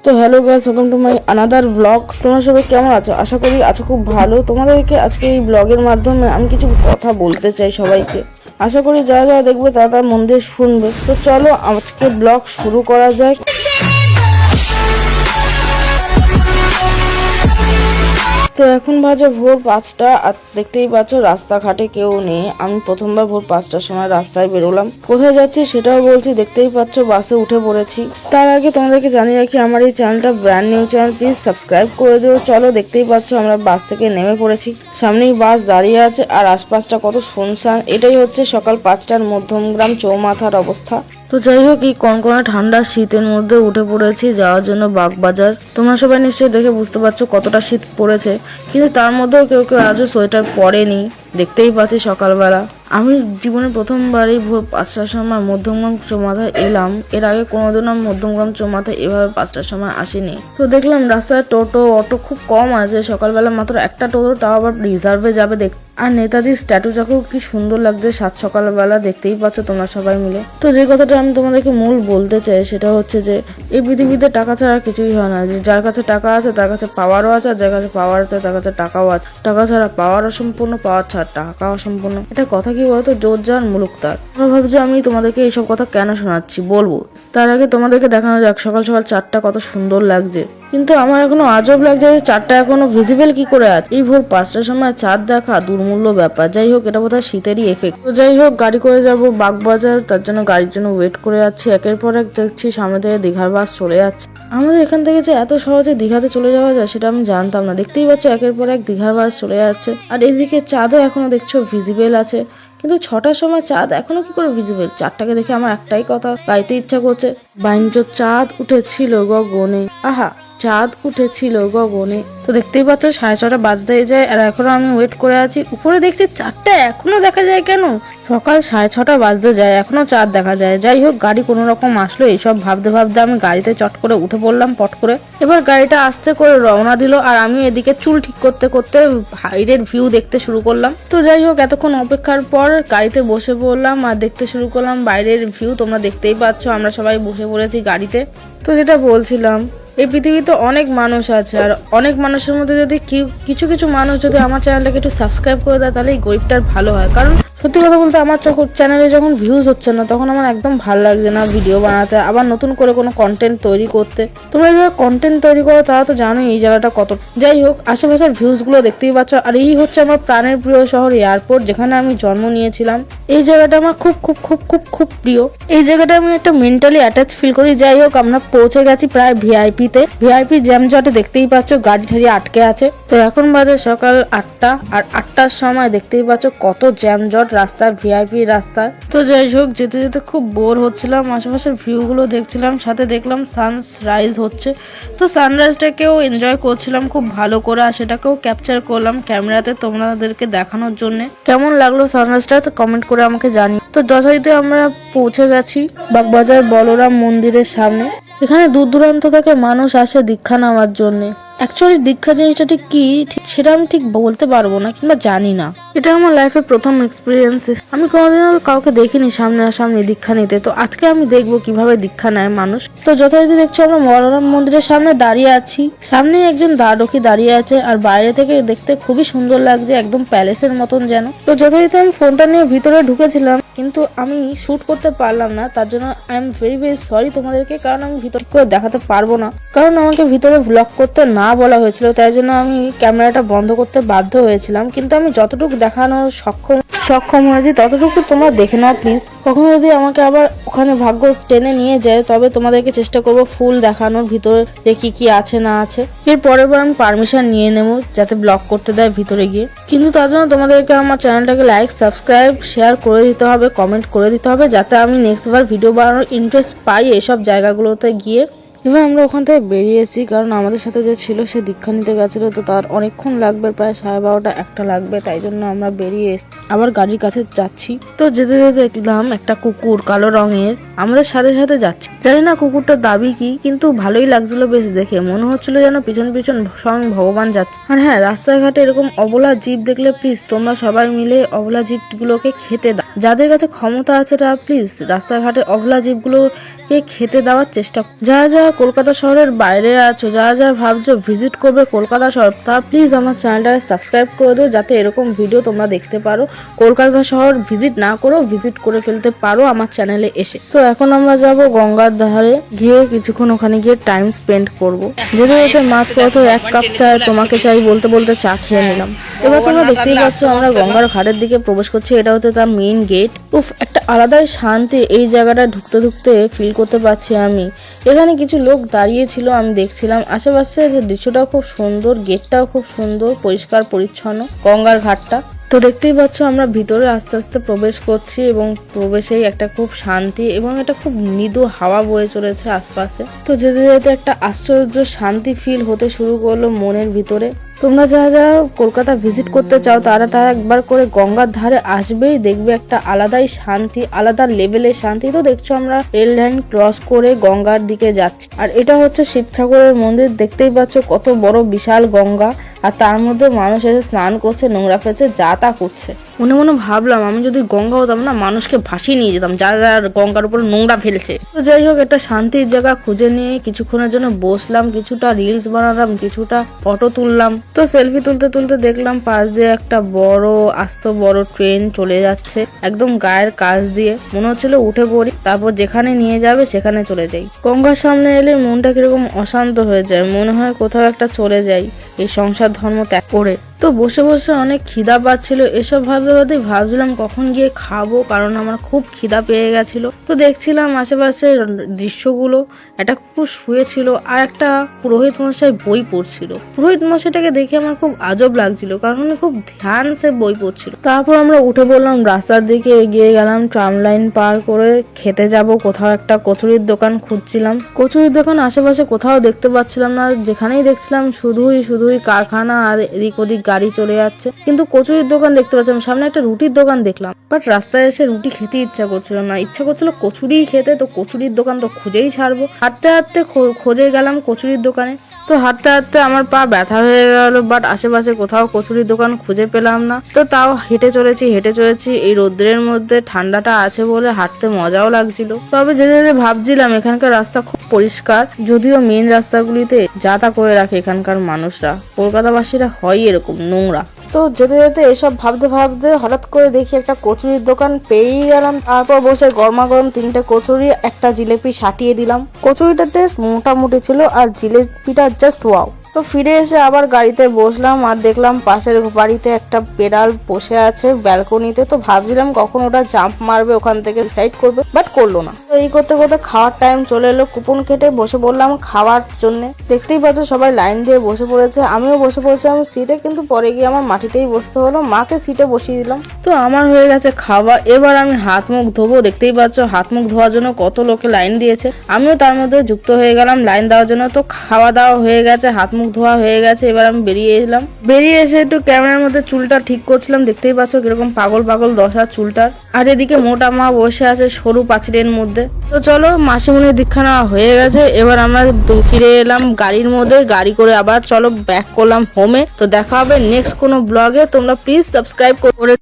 তো hello guys, welcome to my another blog. তোমরা সবাই কেমন আছো? আশা করি আছো খুব ভালো। তোমাদেরকে আজকে এই ব্লগের মাধ্যমে আমি কিছু কথা বলতে চাই সবাইকে। আশা করি যারা যারা দেখবে তারা মন দিয়ে শুনবে। তো চলো আজকে ব্লগ শুরু করা যাক। তো এখন বাজে ভোর 5টা, আর দেখতেই পাচ্ছ রাস্তাঘাটে কেউ নেই। আমি প্রথমবার ভোর 5টার সময় রাস্তায় বেরোলাম। কোথায় যাচ্ছি সেটাও বলছি, দেখতেই পাচ্ছ বাসে উঠে পড়েছি। তার আগে তোমাদেরকে জানিয়ে রাখি, আমার এই চ্যানেলটা brand new channel, please subscribe করে দিও। চলো দেখতেই পাচ্ছ আমরা বাস থেকে নেমে পড়েছি। সামনেই বাস দাঁড়িয়ে আছে আর আশপাশটা কত শুনশান। এটাই হচ্ছে সকাল 5টার মধ্যমগ্রাম চৌমাথার অবস্থা। তো যাই হোক, এই কনকনে ঠান্ডা শীতের মধ্যে উঠে পড়েছি যাওয়ার জন্য বাগবাজার। তোমরা সবাই নিশ্চয়ই দেখে বুঝতে পারছো কতটা শীত পড়েছে, কিন্তু তার মধ্যেও কেউ কেউ আজও সোয়েটার পরেনি। দেখতেই পাচ্ছি সকালবেলা আমি জীবনে প্রথমবারই ভোর 5টার সময় মধ্যমগ্রাম চৌমাথায় এলাম। এর আগে কোনোদিনও আমি মধ্যমগ্রাম চৌমাথায় এভাবে 5টার সময় আসিনি। তো দেখলাম রাস্তায় টোটো অটো খুব কম আছে। সকালবেলা মাত্র একটা টোটো, তাও আবার রিজার্ভে যাবে দেখ। আর নেতাজির স্ট্যাটুটাকেও কি সুন্দর লাগছে সাত সকালবেলা, দেখতেই পাচ্ছ তোমরা সবাই মিলে। তো যে কথাটা আমি তোমাদেরকে মূল বলতে চাই সেটা হচ্ছে যে এই পৃথিবীতে টাকা ছাড়া কিছুই হয় না। যে যার কাছে টাকা আছে তার কাছে পাওয়ারও আছে, আর যার কাছে পাওয়ার আছে তার কাছে টাকাও আছে। টাকা ছাড়া পাওয়ার অসম্পূর্ণ, পাওয়ার ছাড়া টাকা অসম্পূর্ণ। এটা কথা কি বলতো, জোর যার মুলুক তার। তোমরা ভাবছো আমি তোমাদেরকে এইসব কথা কেন শোনাচ্ছি, বলবো। তার আগে তোমাদেরকে দেখানো যাক সকাল সকাল চাঁদটা কত সুন্দর লাগছে। কিন্তু আমার এখনো আজব লাগছে যে চাঁদটা এখনো ভিজিবল কি করে আছে। এই ভোর 5টার সময় চাঁদ দেখা দুর্মূল্য ব্যাপার। যাই হোক, এটা বোধহয় শীতেরই এফেক্ট। তো যাই হোক, গাড়ি করে যাব বাগবাজার, তার জন্য গাড়ির জন্য ওয়েট করে যাচ্ছি। একের পর এক দেখছি সামনে থেকে দীঘার বাস চলে যাচ্ছে। আমাদের এখান থেকে যে এত সহজে দীঘাতে চলে যাওয়া যায় সেটা আমি জানতাম না। দেখতেই পাচ্ছ একের পর এক দীঘার বাস চলে যাচ্ছে, আর এদিকে চাঁদও এখনো দেখছো ভিজিবল আছে। কিন্তু 6টার সময় চাঁদ এখনো কি করে ভিজিবল? চাঁদটাকে দেখে আমার একটাই কথা গাইতে ইচ্ছা করছে, বাইঞ্চ চাঁদ উঠেছিল গগনে, আহা চাঁদ উঠেছিল গগনে। তো দেখতেই পাচ্ছ 6:30 বাজতে যায়, আর এখনো আমি ওয়েট করে আছি। উপরে দেখছি চাঁদটা এখনো দেখা যায় কেন? সকাল 6:30 বাজতে যায়, এখনো চাঁদ দেখা যায়। যাই হোক, গাড়ি কোনো রকম আসলো। এইসব ভাবতে ভাবতে আমি গাড়িতে চট করে উঠে পড়লাম পট করে। এবার গাড়িটা আস্তে করে রওনা দিল, আর আমি এদিকে চুল ঠিক করতে করতে বাইরের ভিউ দেখতে শুরু করলাম। তো যাই হোক, এতক্ষণ অপেক্ষার পর গাড়িতে বসে পড়লাম আর দেখতে শুরু করলাম বাইরের ভিউ। তোমরা দেখতেই পাচ্ছ আমরা সবাই বসে পড়েছি গাড়িতে। তো যেটা বলছিলাম, এই পৃথিবীতে অনেক মানুষ আছে, আর অনেক মানুষের মধ্যে যদি কিছু কিছু মানুষ যদি আমার চ্যানেলটাকে একটু সাবস্ক্রাইব করে দেয়, তাহলে এই গরিবটার ভালো হয়। কারণ সত্যি কথা বলতে আমার চ্যানেলে যখন ভিউজ হচ্ছে না, তখন আমার একদম ভালো লাগছে না ভিডিও বানাতে, আবার নতুন করে কোনো কন্টেন্ট তৈরি করতে। তোমরা যারা কন্টেন্ট তৈরি করো তারা তো জানোই এই জায়গাটা কত। যাই হোক, আশেপাশের ভিউজ গুলো দেখতেই পাচ্ছ। আর এই হচ্ছে আমার প্রাণের প্রিয় শহর এয়ারপোর্ট, যেখানে আমি জন্ম নিয়েছিলাম। এই জায়গাটা আমার খুব খুব খুব খুব খুব প্রিয়। এই জায়গাটা আমি একটা মেন্টালি অ্যাটাচ ফিল করি। যাই হোক, আমরা পৌঁছে গেছি প্রায় ভিআইপি জ্যাম জটে। দেখতেই পাচ্ছ গাড়ি ঠাড়ি আটকে আছে। তো এখন বাজে সকাল 8টা, আর 8টার সময় দেখতেই পাচ্ছ কত জ্যাম জট রাস্তায়, ভিআইপি রাস্তায়। তো যাই হোক, যেতে যেতে খুব বোর হচ্ছিলাম, আশেপাশের ভিউ গুলো দেখছিলাম, সাথে দেখলাম সানরাইজ হচ্ছে। তো সানরাইজটাকেও এনজয় করছিলাম খুব ভালো করে, আর সেটাকেও ক্যাপচার করলাম ক্যামেরাতে তোমাদেরকে দেখানোর জন্য। কেমন লাগলো সানরাইজটা কমেন্ট করে আমাকে জানি। তো যথারীতি আমরা পৌঁছে গেছি বাগবাজার বলরাম মন্দিরের সামনে। এখানে দূর দূরান্ত থেকে মানুষ আসে দীক্ষা নেওয়ার জন্য। অ্যাকচুয়ালি দীক্ষা জিনিসটা ঠিক কি সেটা আমি ঠিক বলতে পারবো না, কিংবা জানি না। এটা আমার লাইফের প্রথম এক্সপিরিয়েন্স। আমি কোনোদিনও কাউকে দেখিনি সামনে দীক্ষা নিতে। তো আজকে আমি দেখবো কিভাবে দীক্ষা নেয় মানুষ। তো যথারীতি দেখছো আমরা বলরাম মন্দিরের সামনে দাঁড়িয়ে আছি। সামনে একজন দ্বাররক্ষী দাঁড়িয়ে আছে, আর বাইরে থেকে দেখতে খুবই সুন্দর লাগছে, একদম প্যালেসের মতন যেন। তো যথারীতি আমি ফোনটা নিয়ে ভিতরে ঢুকেছিলাম, কিন্তু আমি শুট করতে পারলাম না। তার জন্য I am very very sorry তোমাদেরকে, কারণ আমি ভিতরে করে দেখাতে পারবো না। কারণ আমাকে ভিতরে ব্লগ করতে না বলা হয়েছিল, তাই জন্য আমি ক্যামেরাটা বন্ধ করতে বাধ্য হয়েছিলাম। কিন্তু আমি যতটুকু দেখানোর সক্ষম হয়েছি ততটুকু তোমরা দেখে নাও প্লিজ। কখনো যদি আমাকে আবার ওখানে ভাগ্য টেনে নিয়ে যায়, তবে তোমাদেরকে চেষ্টা করবো ফুল দেখানোর, ভিতরে কি আছে না আছে। এর পরের বার আমি পারমিশন নিয়ে নেবো যাতে ব্লগ করতে দেয় ভিতরে গিয়ে। কিন্তু তার জন্য তোমাদেরকে আমার চ্যানেলটাকে লাইক, সাবস্ক্রাইব, শেয়ার করে দিতে হবে, কমেন্ট করে দিতে হবে, যাতে আমি নেক্সট বার ভিডিও বানানোর ইন্টারেস্ট পাই এইসব জায়গাগুলোতে গিয়ে। এবার আমরা ওখান থেকে বেরিয়েছি, কারণ আমাদের সাথে যে ছিল সে দীক্ষা নিতে গেছিল। তো তার অনেকক্ষণ লাগবে, প্রায় 12:30 1টা লাগবে, তাই জন্য আমরা বেরিয়ে আবার গাড়ির কাছে যাচ্ছি। তো যেতে যেতে দেখলাম একটা কুকুর কালো রঙের আমাদের সাথে সাথে যাচ্ছে। জানি না কুকুরটার দাবি কি, কিন্তু ভালোই লাগছিল বেশ দেখে। মনে হচ্ছিল যেন পিছন পিছন স্বয়ং ভগবান যাচ্ছে। আর হ্যাঁ, রাস্তাঘাটে এরকম অবলা জীব দেখলে প্লিজ তোমরা সবাই মিলে অবলা জীবগুলোকে খেতে দাও। যাদের কাছে ক্ষমতা আছে তারা প্লিজ রাস্তাঘাটে অবলা জীবগুলোকে মানুষকে খেতে দেওয়ার চেষ্টা। যারা যারা কলকাতা শহরের বাইরে আছো, যারা যারা ভাবছো ভিজিট করবে কলকাতা শহর, তা প্লিজ আমার চ্যানেলটাকে সাবস্ক্রাইব করে দিও, যাতে এরকম ভিডিও তোমরা দেখতে পারো। কলকাতা শহর ভিজিট না করেও ভিজিট করে ফেলতে পারো আমার চ্যানেলে এসে। তো এখন আমরা যাব গঙ্গার ধারে, গিয়ে কিছুক্ষণ ওখানে গিয়ে টাইম স্পেন্ড করব। যেতে মাছ কত 1 কাপ চা তোমাকে চাই বলতে বলতে চা খেয়ে নিলাম। এবার তোমরা দেখতেই পাচ্ছ আমরা গঙ্গার ঘাটের দিকে প্রবেশ করছি। এটা হচ্ছে তার মেইন গেট। উফ, একটা আলাদাই শান্তি এই জায়গাটা ঢুকতে ঢুকতে ফিল করতে পারছি আমি। এখানে কিছু লোক দাঁড়িয়ে ছিল, আমি দেখছিলাম। আশেপাশে যে দৃশ্যটাও খুব সুন্দর, গেটটাও খুব সুন্দর, পরিষ্কার পরিচ্ছন্ন গঙ্গার ঘাটটা। তো দেখতেই পাচ্ছ আমরা ভিতরে আস্তে আস্তে প্রবেশ করছি এবং প্রবেশেই একটা খুব শান্তি এবং একটা খুব মৃদু হাওয়া বয়ে চলেছে আশপাশে। তো যেতে যেতে একটা আশ্চর্য শান্তি ফিল হতে শুরু করলো মনের ভিতরে। তোমরা যারা যারা কলকাতা ভিজিট করতে চাও তারা একবার করে গঙ্গার ধারে আসবেই, দেখবে একটা আলাদাই শান্তি, আলাদা লেভেলের শান্তি। তো দেখছো আমরা রেল লাইন ক্রস করে গঙ্গার দিকে যাচ্ছি, আর এটা হচ্ছে শিব ঠাকুরের মন্দির। দেখতেই পাচ্ছ কত বড় বিশাল গঙ্গা, আর তার মধ্যে মানুষ এসে স্নান করছে, নোংরা ফেলছে, যা তা করছে। মনে মনে ভাবলাম আমি যদি গঙ্গা হতাম না, মানুষকে ভাসিয়ে নিয়ে যেতাম যারা গঙ্গার উপর নোংরা ফেলছে। তো যাই হোক, একটা শান্তির জায়গা খুঁজে নিয়ে কিছুক্ষণের জন্য বসলাম, কিছুটা রিলস বানালাম, কিছুটা ফটো তুললাম। তো সেলফি তুলতে তুলতে দেখলাম পাশ দিয়ে একটা বড় আস্ত বড় ট্রেন চলে যাচ্ছে একদম গায়ের কাছ দিয়ে। মনে হচ্ছিল উঠে পড়ি, তারপর যেখানে নিয়ে যাবে সেখানে চলে যাই। গঙ্গার সামনে এলে মনটা কিরকম অশান্ত হয়ে যায়, মনে হয় কোথাও একটা চলে যাই এই সংসার ধর্ম ত্যাগ করে। তো বসে বসে অনেক খিদা পাচ্ছিল, এসব ভাবতে ভাবতেই ভাবছিলাম কখন গিয়ে খাবো, কারণ আমার খুব খিদা পেয়ে গেছিল। তো দেখছিলাম আশেপাশে দৃশ্যগুলো, একটা কুকুর শুয়েছিল আর একটা পুরোহিত মশাই বই পড়ছিল। পুরোহিত মশাইটাকে দেখে আমার খুব আজব লাগছিল, কারণ উনি খুব ধ্যান সে বই পড়ছিল। তারপর আমরা উঠে পড়লাম, রাস্তার দিকে এগিয়ে গেলাম, ট্রাম লাইন পার করে খেতে যাব কোথাও একটা। কচুরির দোকান খুঁজছিলাম, কচুরির দোকান আশেপাশে কোথাও দেখতে পাচ্ছিলাম না। যেখানেই দেখছিলাম শুধুই কারখানা আর এদিক ওদিক গাড়ি চলে যাচ্ছে, কিন্তু কচুরির দোকান দেখতে পাচ্ছিলাম। সামনে একটা রুটির দোকান দেখলাম, বাট রাস্তায় এসে রুটি খেতে ইচ্ছা করছিল না, ইচ্ছা করছিল কচুরিই খেতে। তো কচুরির দোকান তো খুঁজেই ছাড়বো, হাঁটতে হাঁটতে খোঁজে গেলাম কচুরির দোকানে। তো হাঁটতে হাঁটতে আমার পা ব্যথা হয়ে গেল, বাট আশেপাশে কোথাও কচুরির দোকান খুঁজে পেলাম না। তো তাও হেঁটে চলেছি এই রোদ্রের মধ্যে। ঠান্ডাটা আছে বলে হাঁটতে মজাও লাগছিল। তবে যেতে যেতে ভাবছিলাম এখানকার রাস্তা খুব পরিষ্কার, যদিও মেন রাস্তাগুলিতে যা তা করে রাখে এখানকার মানুষরা। কলকাতাবাসীরা হয় এরকম নোংরা। তো যেতে যেতে এসব ভাবতে ভাবতে হঠাৎ করে দেখি একটা কচুরির দোকান পেয়েই গেলাম। তারপর বসে গরমা গরম 3টে কচুরি, একটা জিলেপি সাটিয়ে দিলাম। কচুরিটা টেস্ট মোটামুটি ছিল আর জিলেপিটা জাস্ট ওয়াও। তো ফিরে এসে আবার গাড়িতে বসলাম আর দেখলাম পাশের বাড়িতে একটা বেড়াল বসে আছে ব্যালকনিতে। তো ভাবছিলাম কখন ওটা জাম্প মারবে ওখান থেকে ডিসাইড করবে, বাট করলো না। তো এই করতে করতে খাওয়ার টাইম চলে এলো, কুপন কেটে বসে পড়লাম খাওয়ার জন্য। দেখতেই পাচ্ছ সবাই লাইন দিয়ে বসে পড়েছে, আমিও বসে পড়েছিলাম সিটে, কিন্তু পরে গিয়ে আমার মাটিতেই বসতে হলো, মাকে সিটে বসিয়ে দিলাম। তো আমার হয়ে গেছে খাওয়া, এবার আমি হাত মুখ ধোবো। দেখতেই পাচ্ছ হাত মুখ ধোয়ার জন্য কত লোকে লাইন দিয়েছে, আমিও তার মধ্যে যুক্ত হয়ে গেলাম লাইন দেওয়ার জন্য। তো খাওয়া দাওয়া হয়ে গেছে, হাত মুখ ধোয়া হয়ে গেছে, এবার আমি বেরিয়ে এলাম। বেরিয়ে এসে একটু ক্যামেরার মধ্যে চুলটা ঠিক করছিলাম। দেখতেই পাচ্ছ কিরকম পাগল পাগল দশা চুলটার। আর এদিকে মোটা মা বসে আছে সরু পাঁচিলের মধ্যে। তো চলো, মাসিমণির দীক্ষা নেওয়া হয়ে গেছে, এবার আমরা ফিরে এলাম গাড়ির মধ্যে। গাড়ি করে আবার চলো ব্যাক করলাম হোমে। তো দেখা হবে নেক্সট কোনো ব্লগে, তোমরা প্লিজ সাবস্ক্রাইব করে